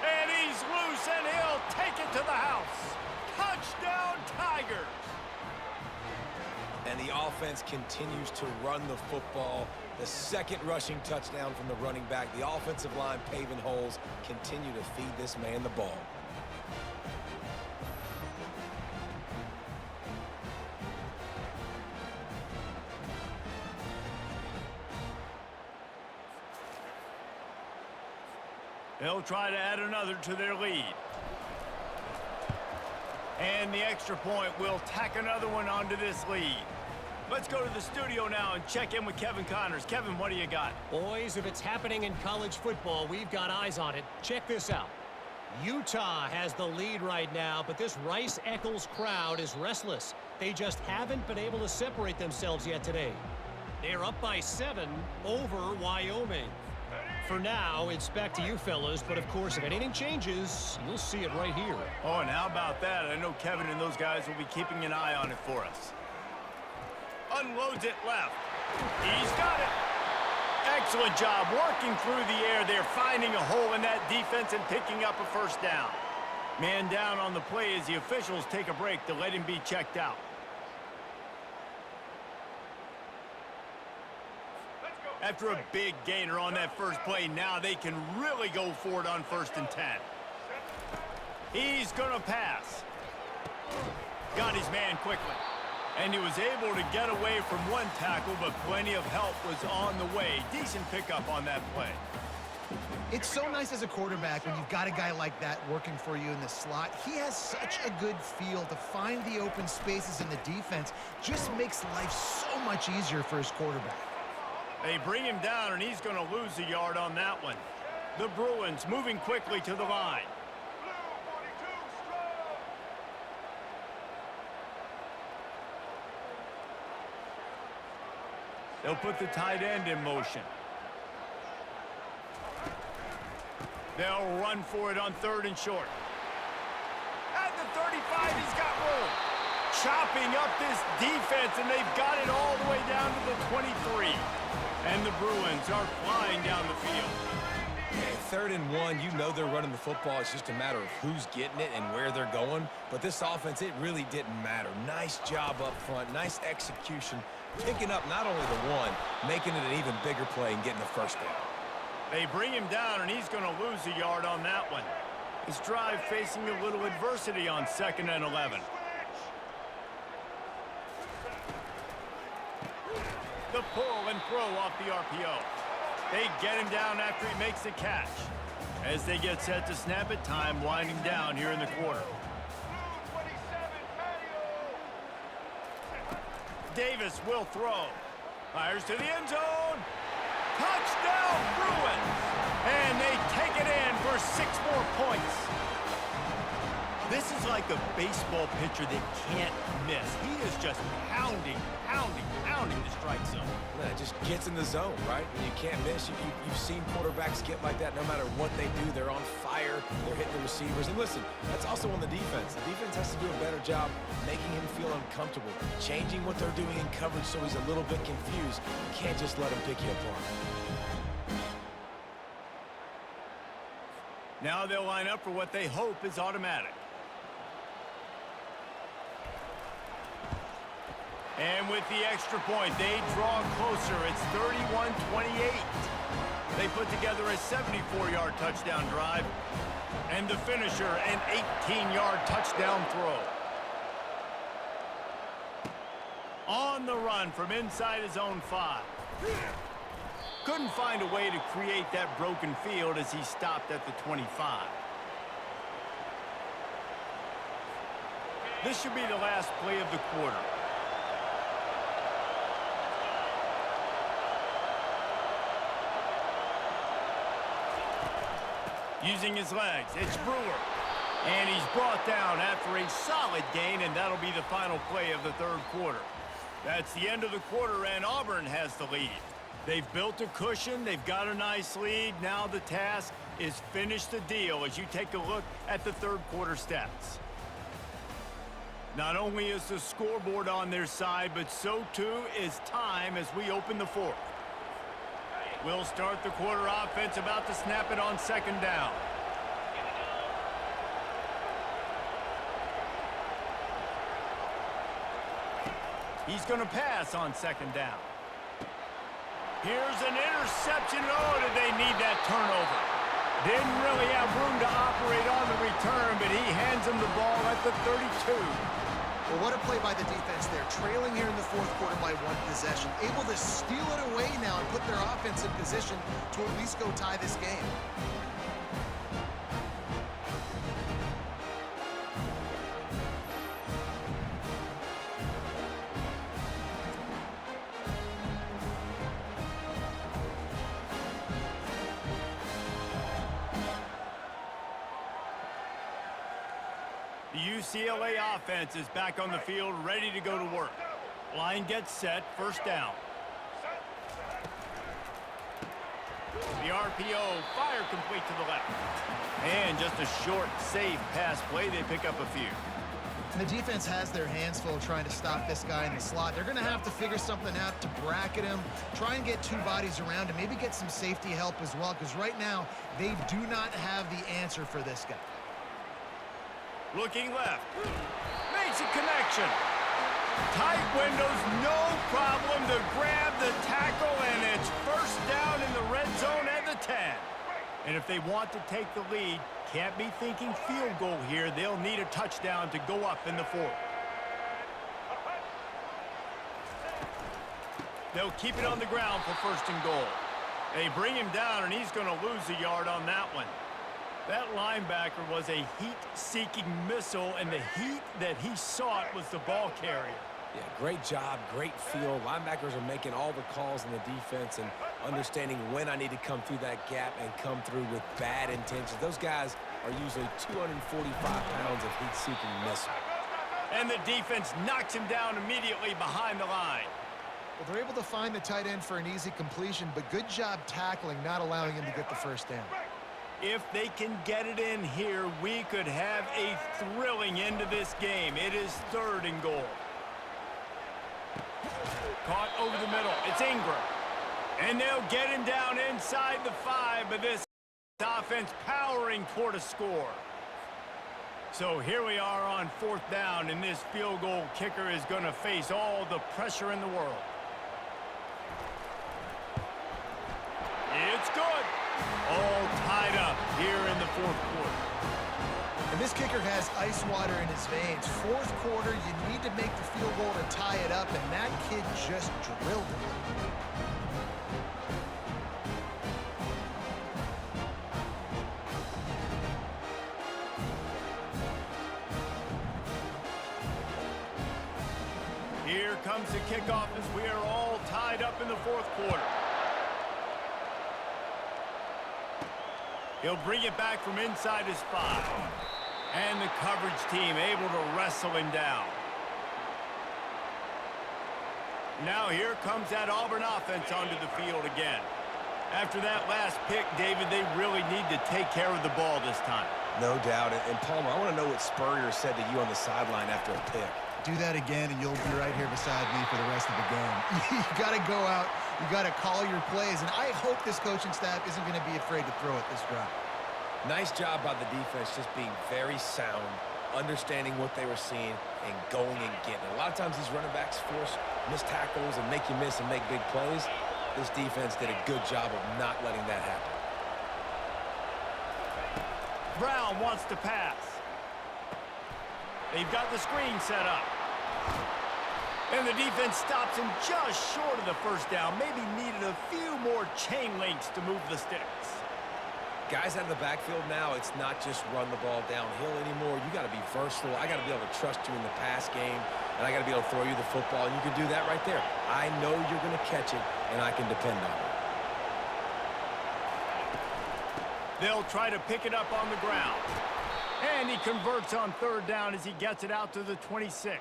S1: And he's loose, and he'll take it to the house. Touchdown, Tigers.
S3: And the offense continues to run the football. The 2nd rushing touchdown from the running back. The offensive line paving holes. Continue to feed this man the ball.
S1: They'll try to add another to their lead. And the extra point will tack another one onto this lead. Let's go to the studio now and check in with Kevin Connors. Kevin, what do you got?
S4: Boys, if it's happening in college football, we've got eyes on it. Check this out. Utah has the lead right now, but this Rice-Eccles crowd is restless. They just haven't been able to separate themselves yet today. They're up by 7 over Wyoming. For now, it's back to you fellas, but of course, if anything changes, you'll see it right here.
S1: Oh, and how about that? I know Kevin and those guys will be keeping an eye on it for us. Unloads it left. He's got it. Excellent job working through the air there, finding a hole in that defense and picking up a 1st down. Man down on the play as the officials take a break to let him be checked out. After a big gainer on that first play, now they can really go for it on 1st and 10. He's going to pass. Got his man quickly. And he was able to get away from one tackle, but plenty of help was on the way. Decent pickup on that play.
S2: It's so nice as a quarterback when you've got a guy like that working for you in the slot. He has such a good feel to find the open spaces in the defense. Just makes life so much easier for his quarterback.
S1: They bring him down, and he's going to lose a yard on that one. The Bruins moving quickly to the line. They'll put the tight end in motion. They'll run for it on 3rd and short. At the 35, he's got room. Chopping up this defense, and they've got it all the way down to the 23. And the Bruins are flying down the field.
S3: Okay, 3rd and 1, you know they're running the football. It's just a matter of who's getting it and where they're going. But this offense, it really didn't matter. Nice job up front, nice execution. Picking up not only the one, making it an even bigger play and getting the 1st down.
S1: They bring him down, and he's going to lose a yard on that one. His drive facing a little adversity on 2nd and 11. The pull and throw off the RPO. They get him down after he makes the catch. As they get set to snap it, time winding down here in the quarter. Davis will throw. Fires to the end zone. Touchdown, Bruins! And they take it in for 6 more points. This is like a baseball pitcher that can't miss. He is just pounding the strike zone.
S3: Yeah, it just gets in the zone, right? When you can't miss. You've seen quarterbacks get like that no matter what they do. They're on fire. They're hitting the receivers. And listen, that's also on the defense. The defense has to do a better job making him feel uncomfortable, changing what they're doing in coverage so he's a little bit confused. You can't just let him pick you apart.
S1: Now they'll line up for what they hope is automatic. And with the extra point, they draw closer. It's 31-28. They put together a 74-yard touchdown drive. And the finisher, an 18-yard touchdown throw. On the run from inside his own 5. Couldn't find a way to create that broken field as he stopped at the 25. This should be the last play of the quarter. Using his legs, it's Brewer. And he's brought down after a solid gain, and that'll be the final play of the third quarter. That's the end of the quarter, and Auburn has the lead. They've built a cushion. They've got a nice lead. Now the task is finish the deal as you take a look at the third quarter stats. Not only is the scoreboard on their side, but so too is time as we open the fourth. We'll start the quarter offense, about to snap it on second down. He's going to pass on second down. Here's an interception. Oh, did they need that turnover? Didn't really have room to operate on the return, but he hands him the ball at the 32.
S2: Well, what a play by the defense there. Trailing here in the fourth quarter by 1 possession. Able to steal it away now and put their offense in position to at least go tie this game.
S1: The UCLA offense is back on the field, ready to go to work. Line gets set, first down. The RPO, fire complete to the left. And just a short, safe pass play. They pick up a few.
S2: And the defense has their hands full trying to stop this guy in the slot. They're going to have to figure something out to bracket him, try and get 2 bodies around him, maybe get some safety help as well, because right now they do not have the answer for this guy.
S1: Looking left. Makes a connection. Tight windows, no problem to grab the tackle, and it's first down in the red zone at the 10. And if they want to take the lead, can't be thinking field goal here. They'll need a touchdown to go up in the fourth. They'll keep it on the ground for first and goal. They bring him down, and he's going to lose a yard on that one. That linebacker was a heat-seeking missile, and the heat that he sought was the ball carrier.
S3: Yeah, great job, great feel. Linebackers are making all the calls in the defense and understanding when I need to come through that gap and come through with bad intentions. Those guys are usually 245 pounds of heat-seeking missile.
S1: And the defense knocks him down immediately behind the line.
S2: Well, they're able to find the tight end for an easy completion, but good job tackling, not allowing him to get the first down.
S1: If they can get it in here, we could have a thrilling end to this game. It is third and goal. Caught over the middle. It's Ingram. And they'll get him down inside the 5, but this offense powering toward a score. So here we are on fourth down, and this field goal kicker is going to face all the pressure in the world. It's good. All tied up here in the fourth quarter.
S2: And this kicker has ice water in his veins. Fourth quarter, you need to make the field goal to tie it up, and that kid just drilled it.
S1: comes the kickoff as we are all tied up in the fourth quarter. He'll bring it back from inside his 5. And the coverage team able to wrestle him down. Now here comes that Auburn offense onto the field again. After that last pick, David, they really need to take care of the ball this time.
S3: No doubt. And Palmer, I want to know what Spurrier said to you on the sideline after a pick.
S2: Do that again, and you'll be right here beside me for the rest of the game. You got to go out. You got to call your plays, and I hope this coaching staff isn't going to be afraid to throw it this drive.
S3: Nice job by the defense, just being very sound, understanding what they were seeing, and going and getting it. A lot of times these running backs force missed tackles and make you miss and make big plays. This defense did a good job of not letting that happen.
S1: Brown wants to pass. They've got the screen set up. And the defense stops him just short of the first down. Maybe needed a few more chain links to move the sticks.
S3: Guys out of the backfield now, it's not just run the ball downhill anymore. You got to be versatile. I got to be able to trust you in the pass game, and I got to be able to throw you the football, and you can do that right there. I know you're going to catch it, and I can depend on it.
S1: They'll try to pick it up on the ground. And he converts on third down as he gets it out to the 26.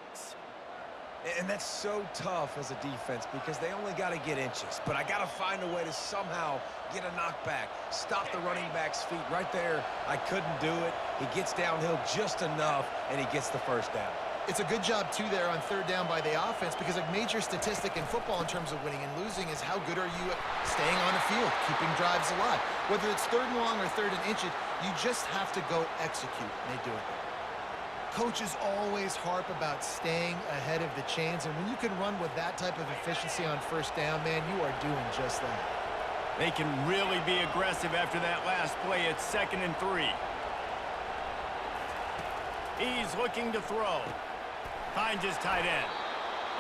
S3: And that's so tough as a defense because they only got to get inches. But I got to find a way to somehow get a knockback, stop the running back's feet right there. I couldn't do it. He gets downhill just enough, and he gets the first down.
S2: It's a good job, too, there on third down by the offense because a major statistic in football in terms of winning and losing is how good are you at staying on the field, keeping drives alive. Whether it's third and long or third and inches, you just have to go execute, and they do it. Coaches always harp about staying ahead of the chains, and when you can run with that type of efficiency on first down, man, you are doing just that.
S1: They can really be aggressive after that last play. It's 2nd and 3. He's looking to throw. Finds his tight end.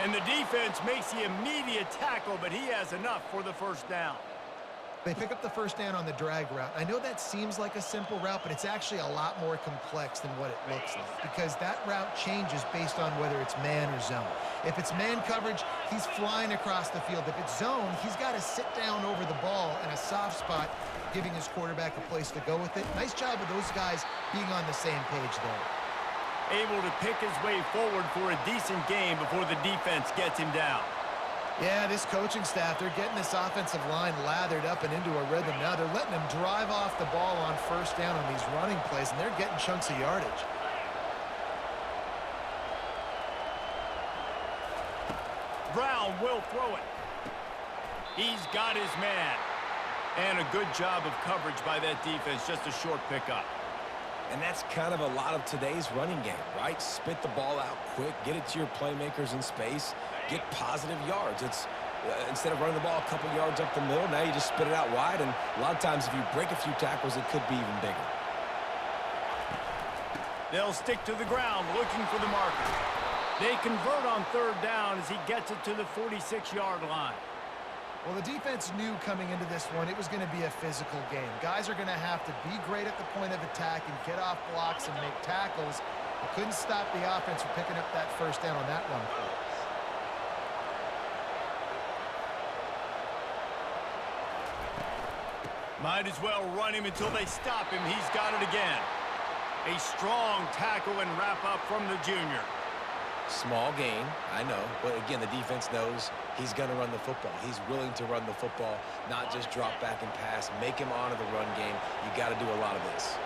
S1: And the defense makes the immediate tackle, but he has enough for the first down.
S2: They pick up the first down on the drag route. I know that seems like a simple route, but it's actually a lot more complex than what it looks like because that route changes based on whether it's man or zone. If it's man coverage, he's flying across the field. If it's zone, he's got to sit down over the ball in a soft spot, giving his quarterback a place to go with it. Nice job of those guys being on the same page there.
S1: Able to pick his way forward for a decent game before the defense gets him down.
S2: Yeah, this coaching staff, they're getting this offensive line lathered up and into a rhythm now. They're letting them drive off the ball on first down on these running plays, and they're getting chunks of yardage.
S1: Brown will throw it. He's got his man. And a good job of coverage by that defense, just a short pickup.
S3: And that's kind of a lot of today's running game, right? Spit the ball out quick, get it to your playmakers in space, get positive yards. It's instead of running the ball a couple yards up the middle, now you just spit it out wide, and a lot of times if you break a few tackles, it could be even bigger.
S1: They'll stick to the ground looking for the marker. They convert on third down as he gets it to the 46-yard line.
S2: Well, the defense knew coming into this one it was going to be a physical game. Guys are going to have to be great at the point of attack and get off blocks and make tackles. They couldn't stop the offense from picking up that first down on that run play.
S1: Might as well run him until they stop him. He's got it again. A strong tackle and wrap up from the junior.
S3: Small gain, I know, but again, the defense knows he's going to run the football. He's willing to run the football, not just drop back and pass, make him honor the run game. You got to do a lot of this.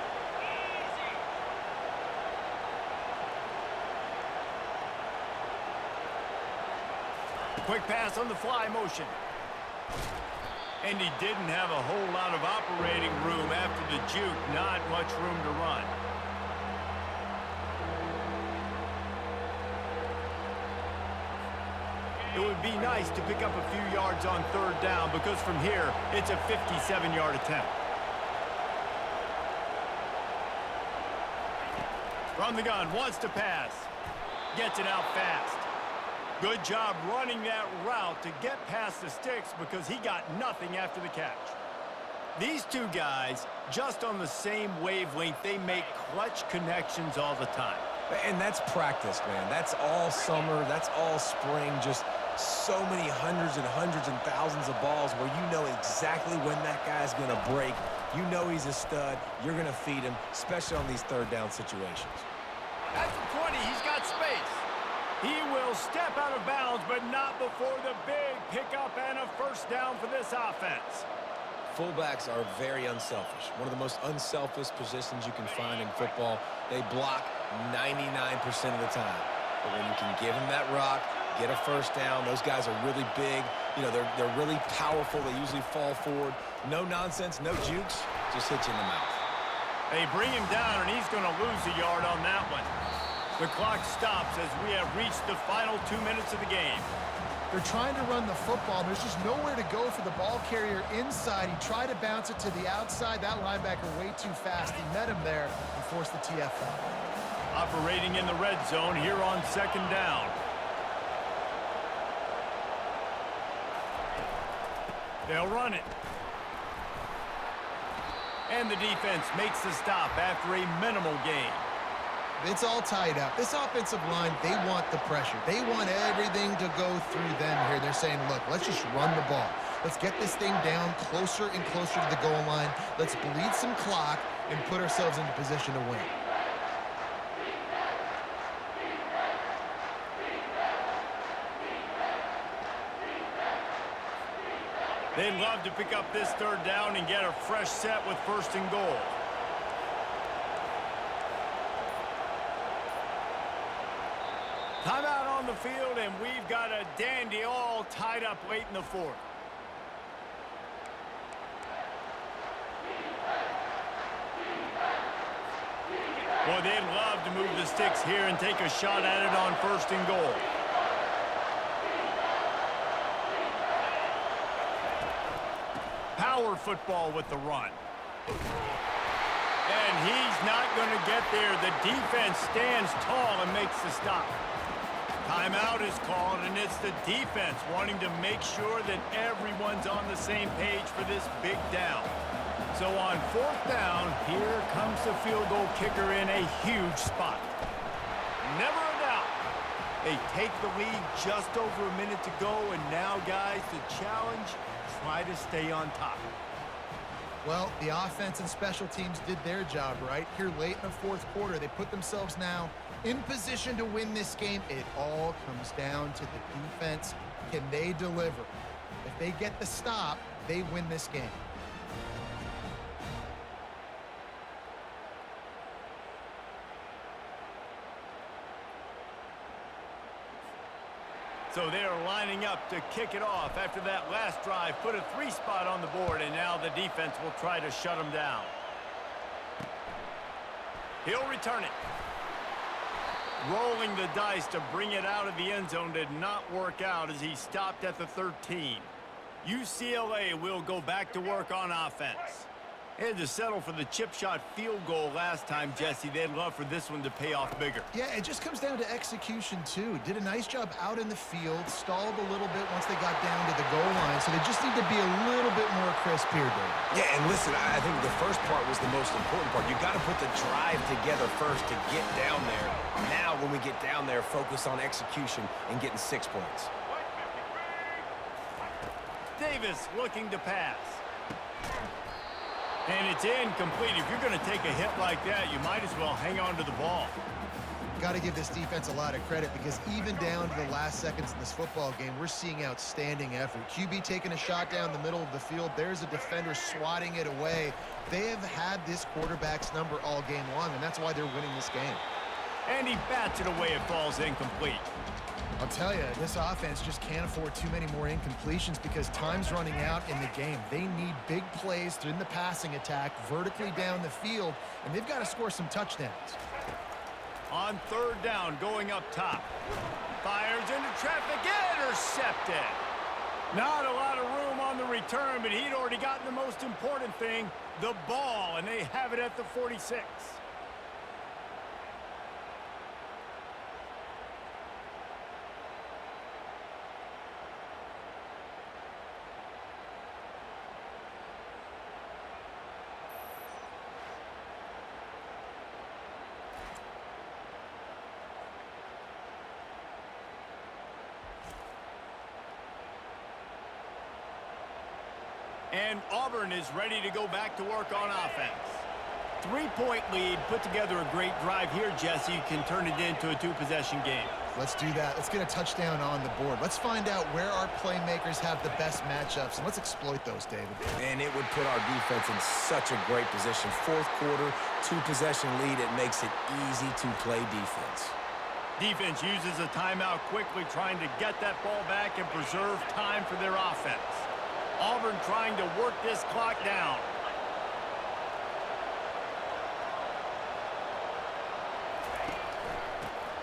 S1: Quick pass on the fly motion. And he didn't have a whole lot of operating room after the juke. Not much room to run. It would be nice to pick up a few yards on third down because from here, it's a 57-yard attempt. From the gun, wants to pass. Gets it out fast. Good job running that route to get past the sticks because he got nothing after the catch. These two guys, just on the same wavelength, they make clutch connections all the time.
S3: And that's practice, man. That's all summer. That's all spring. Just so many hundreds and thousands of balls where you know exactly when that guy's going to break. You know he's a stud. You're going to feed him, especially on these third down situations.
S1: At the 20, he's got space. He will step out of bounds, but not before the big pickup and a first down for this offense.
S3: Fullbacks are very unselfish. One of the most unselfish positions you can find in football. They block 99% of the time. But when you can give them that rock, get a first down, those guys are really big. You know, they're really powerful. They usually fall forward. No nonsense, no jukes, just hit you in the mouth.
S1: They bring him down, and he's going to lose a yard on that one. The clock stops as we have reached the final 2 minutes of the game.
S2: They're trying to run the football. There's just nowhere to go for the ball carrier inside. He tried to bounce it to the outside. That linebacker way too fast. He met him there and forced the TFL.
S1: Operating in the red zone here on second down. They'll run it. And the defense makes the stop after a minimal gain.
S2: It's all tied up. This offensive line, they want the pressure. They want everything to go through them here. They're saying, look, let's just run the ball. Let's get this thing down closer and closer to the goal line. Let's bleed some clock and put ourselves into position to win.
S1: They'd love to pick up this third down and get a fresh set with first and goal. Timeout on the field, and we've got a dandy all tied up late in the fourth. Boy, they'd love to move the sticks here and take a shot at it on first and goal. Power football with the run. And he's not going to get there. The defense stands tall and makes the stop. Timeout is called, and it's the defense wanting to make sure that everyone's on the same page for this big down. So on fourth down, here comes the field goal kicker in a huge spot. Never a doubt. They take the lead just over a minute to go, and now, guys, the challenge, try to stay on top.
S2: Well, the offense and special teams did their job right here late in the fourth quarter. They put themselves now in position to win this game. It all comes down to the defense. Can they deliver? If they get the stop, they win this game.
S1: So they're lining up to kick it off after that last drive. Put a 3 spot on the board, and now the defense will try to shut them down. He'll return it. Rolling the dice to bring it out of the end zone did not work out as he stopped at the 13. UCLA will go back to work on offense. They had to settle for the chip shot field goal last time, Jesse. They'd love for this one to pay off bigger.
S2: Yeah, it just comes down to execution, too. Did a nice job out in the field, stalled a little bit once they got down to the goal line, so they just need to be a little bit more crisp here, Dave.
S3: Yeah, and listen, I think the first part was the most important part. You got to put the drive together first to get down there. Now, when we get down there, focus on execution and getting 6 points.
S1: Davis looking to pass. And it's incomplete. If you're going to take a hit like that, you might as well hang on to the ball.
S2: Got to give this defense a lot of credit because even down to the last seconds in this football game, we're seeing outstanding effort. QB taking a shot down the middle of the field. There's a defender swatting it away. They have had this quarterback's number all game long, and that's why they're winning this game.
S1: And he bats it away. It falls incomplete.
S2: I'll tell you, this offense just can't afford too many more incompletions because time's running out in the game. They need big plays in the passing attack, vertically down the field, and they've got to score some touchdowns.
S1: On third down, going up top. Fires into traffic, intercepted. Not a lot of room on the return, but he'd already gotten the most important thing, the ball, and they have it at the 46. And Auburn is ready to go back to work on offense. 3-point lead, put together a great drive here, Jesse. You can turn it into a 2-possession game.
S2: Let's do that. Let's get a touchdown on the board. Let's find out where our playmakers have the best matchups, and let's exploit those, David.
S3: And it would put our defense in such a great position. Fourth quarter, 2-possession lead. It makes it easy to play defense.
S1: Defense uses a timeout quickly, trying to get that ball back and preserve time for their offense. Auburn trying to work this clock down.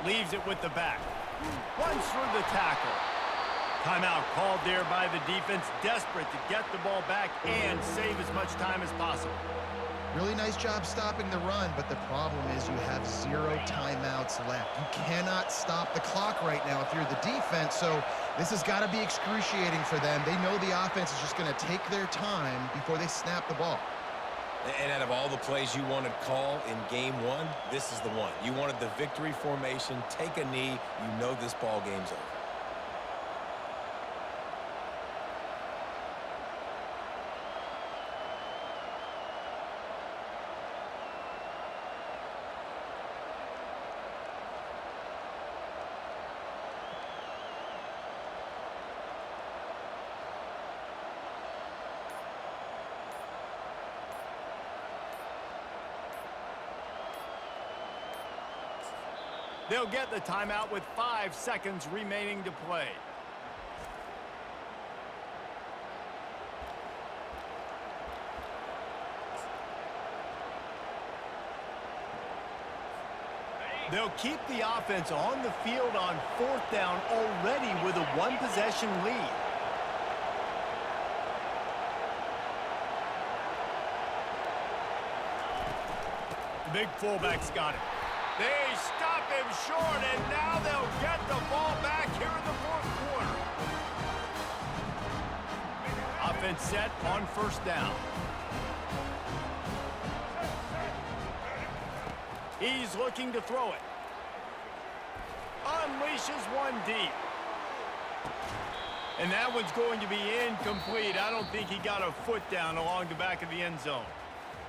S1: Leaves it with the back. Runs through the tackle. Timeout called there by the defense, desperate to get the ball back and save as much time as possible.
S2: Really nice job stopping the run, but the problem is you have 0 timeouts left. You cannot stop the clock right now if you're the defense, so this has got to be excruciating for them. They know the offense is just going to take their time before they snap the ball.
S3: And out of all the plays you wanted call in game 1, this is the one. You wanted the victory formation, take a knee, you know this ball game's over.
S1: They'll get the timeout with 5 seconds remaining to play. They'll keep the offense on the field on 4th down already with a 1-possession lead. The big fullback's got it. They stop him short, and now they'll get the ball back here in the 4th quarter. Offense set on 1st down. He's looking to throw it. Unleashes one deep. And that one's going to be incomplete. I don't think he got a foot down along the back of the end zone.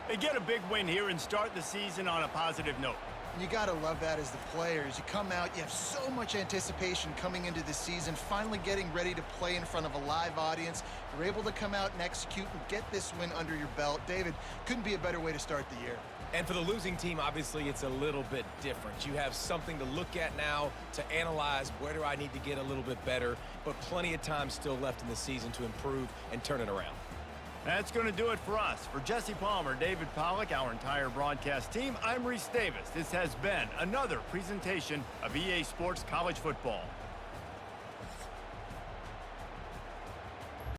S1: They get a big win here and start the season on a positive note.
S2: You got to love that as the players. You come out, you have so much anticipation coming into the season, finally getting ready to play in front of a live audience. You're able to come out and execute and get this win under your belt. David, couldn't be a better way to start the year.
S3: And for the losing team, obviously, it's a little bit different. You have something to look at now to analyze where do I need to get a little bit better, but plenty of time still left in the season to improve and turn it around.
S1: That's going to do it for us. For Jesse Palmer, David Pollack, our entire broadcast team, I'm Reese Davis. This has been another presentation of EA Sports College Football.